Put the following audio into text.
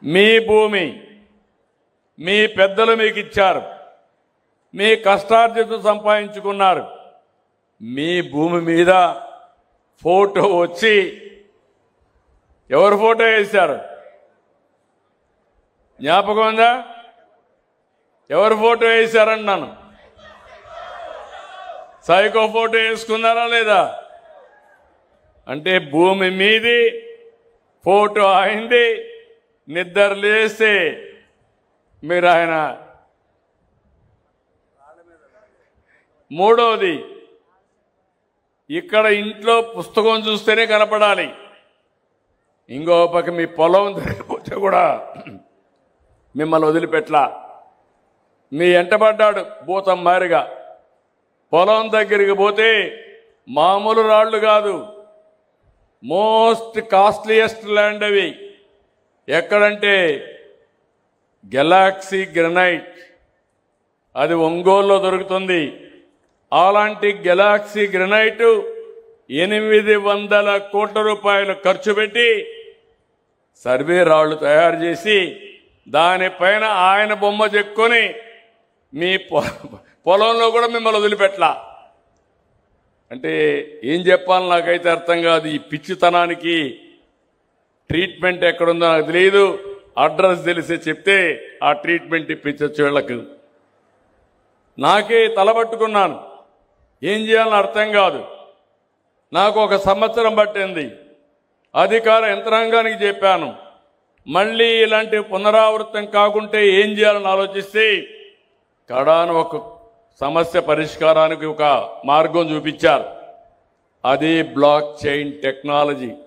మీ భూమి మీ పెద్దలు మీకు ఇచ్చారు, మీ కష్టార్జితం సంపాదించుకున్నారు. మీ భూమి మీద ఫోటో వచ్చి ఎవరు ఫోటో వేశారు? జ్ఞాపకం ఉందా? ఎవరు ఫోటో వేశారన్నాను? సైకో ఫోటో వేసుకున్నారా లేదా? అంటే భూమి మీది ఫోటో అయింది. నిద్ర లేస్తే మీరు ఆయన. మూడవది, ఇక్కడ ఇంట్లో పుస్తకం చూస్తేనే కనపడాలి. ఇంకో పక్క మీ పొలం తిరిగిపోతే కూడా మిమ్మల్ని వదిలిపెట్టలా. మీ ఎంటబడ్డాడు భూతం మారిగా. పొలం దగ్గరికి పోతే మామూలు రాళ్ళు కాదు, మోస్ట్ కాస్ట్లీయెస్ట్ ల్యాండ్ అవి. ఎక్కడంటే గెలాక్సీ గ్రనైట్, అది ఒంగోలులో దొరుకుతుంది. అలాంటి గెలాక్సీ గ్రనైట్ 800 కోట్ల రూపాయలు ఖర్చు పెట్టి సర్వే రాళ్లు తయారు చేసి దానిపైన ఆయన బొమ్మ చెక్కుని మీ పొలంలో కూడా మిమ్మల్ని వదిలిపెట్టలా. అంటే ఏం చెప్పాలి నాకైతే అర్థం కాదు. ఈ పిచ్చితనానికి ట్రీట్మెంట్ ఎక్కడుందో నాకు తెలియదు. అడ్రస్ తెలిసి చెప్తే ఆ ట్రీట్మెంట్ ఇప్పించచ్చు వీళ్ళకు. నాకే తలబట్టుకున్నాను, ఏం చేయాలని అర్థం కాదు. నాకు 1 సంవత్సరం పట్టింది. అధికార యంత్రాంగానికి చెప్పాను, మళ్ళీ ఇలాంటి పునరావృతం కాకుంటే ఏం చేయాలని ఆలోచిస్తే కడాను ఒక సమస్య పరిష్కారానికి ఒక మార్గం చూపించారు. అది బ్లాక్ చైన్ టెక్నాలజీ.